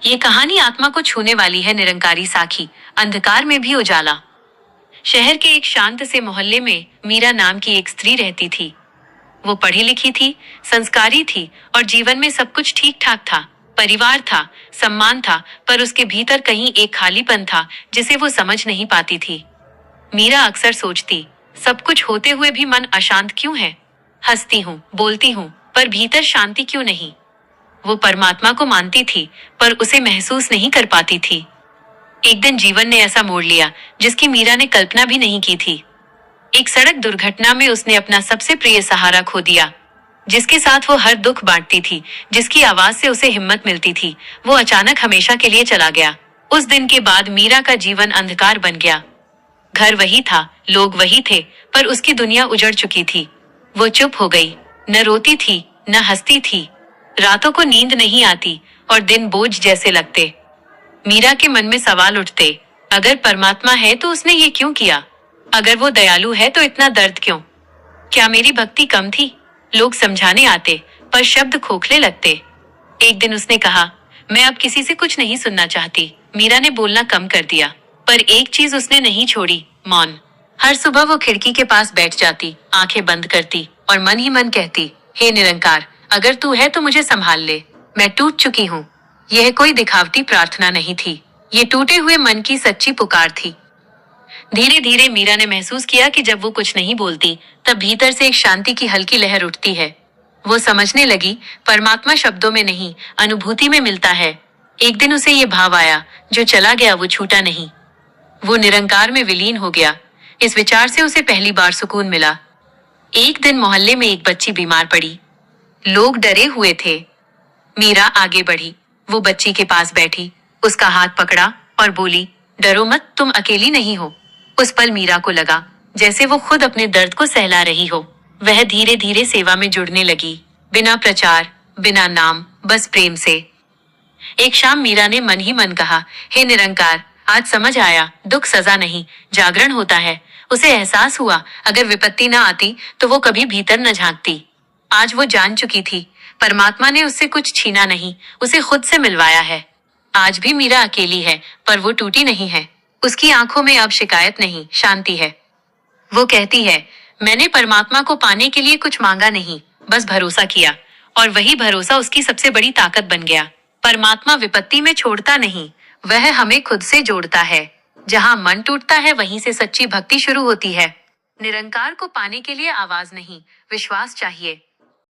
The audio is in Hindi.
ये कहानी आत्मा को छूने वाली है। निरंकारी साखी, अंधकार में भी उजाला। शहर के एक शांत से मोहल्ले में मीरा नाम की एक स्त्री रहती थी। वो पढ़ी लिखी थी, संस्कारी थी और जीवन में सब कुछ ठीक ठाक था। परिवार था, सम्मान था, पर उसके भीतर कहीं एक खालीपन था जिसे वो समझ नहीं पाती थी। मीरा अक्सर सोचती, सब कुछ होते हुए भी मन अशांत क्यों है? हंसती हूँ, बोलती हूँ, पर भीतर शांति क्यों नहीं? वो परमात्मा को मानती थी, पर उसे महसूस नहीं कर पाती थी। एक दिन जीवन ने ऐसा मोड़ लिया जिसकी मीरा ने कल्पना भी नहीं की थी। एक सड़क दुर्घटना में उसने अपना सबसे प्रिय सहारा खो दिया। जिसके साथ वो हर दुख बांटती थी, जिसकी आवाज से उसे हिम्मत मिलती थी, वो अचानक हमेशा के लिए चला गया। उस दिन के बाद मीरा का जीवन अंधकार बन गया। घर वही था, लोग वही थे, पर उसकी दुनिया उजड़ चुकी थी। वो चुप हो गई, न रोती थी, न हंसती थी। रातों को नींद नहीं आती और दिन बोझ जैसे लगते। मीरा के मन में सवाल उठते, अगर परमात्मा है तो उसने ये क्यों किया? अगर वो दयालु है तो इतना दर्द क्यों? क्या मेरी भक्ति कम थी? लोग समझाने आते, पर शब्द खोखले लगते। एक दिन उसने कहा, मैं अब किसी से कुछ नहीं सुनना चाहती। मीरा ने बोलना कम कर दिया, पर एक चीज उसने नहीं छोड़ी, मौन। हर सुबह वो खिड़की के पास बैठ जाती, आंखें बंद करती और मन ही मन कहती, हे निरंकार, अगर तू है तो मुझे संभाल ले। मैं टूट चुकी हूँ। यह कोई दिखावटी प्रार्थना नहीं थी, ये टूटे हुए मन की सच्ची पुकार थी। धीरे धीरे मीरा ने महसूस किया कि जब वो कुछ नहीं बोलती, तब भीतर से एक शांति की हल्की लहर उठती है। वो समझने लगी, परमात्मा शब्दों में नहीं, अनुभूति में मिलता है। एक दिन उसे ये भाव आया, जो चला गया वो छूटा नहीं। वो निरंकार में विलीन हो गया। इस विचार से उसे पहली बार सुकून मिला। एक दिन मोहल्ले में एक बच्ची बीमार पड़ी। लोग डरे हुए थे। मीरा आगे बढ़ी, वो बच्ची के पास बैठी, उसका हाथ पकड़ा और बोली, डरो मत, तुम अकेली नहीं हो। उस पल मीरा को लगा जैसे वो खुद अपने दर्द को सहला रही हो। वह धीरे धीरे सेवा में जुड़ने लगी, बिना प्रचार, बिना नाम, बस प्रेम से। एक शाम मीरा ने मन ही मन कहा, हे निरंकार, आज समझ आया, दुख सजा नहीं, जागरण होता है। उसे एहसास हुआ, अगर विपत्ति न आती तो वो कभी भीतर न झांकती। आज वो जान चुकी थी, परमात्मा ने उससे कुछ छीना नहीं, उसे खुद से मिलवाया है। आज भी मीरा अकेली है, पर वो टूटी नहीं है। उसकी आंखों में अब शिकायत नहीं, शांति है। वो कहती है, मैंने परमात्मा को पाने के लिए कुछ मांगा नहीं, बस भरोसा किया, और वही भरोसा उसकी सबसे बड़ी ताकत बन गया। परमात्मा विपत्ति में छोड़ता नहीं, वह हमें खुद से जोड़ता है। जहाँ मन टूटता है वहीं से सच्ची भक्ति शुरू होती है। निरंकार को पाने के लिए आवाज नहीं, विश्वास चाहिए।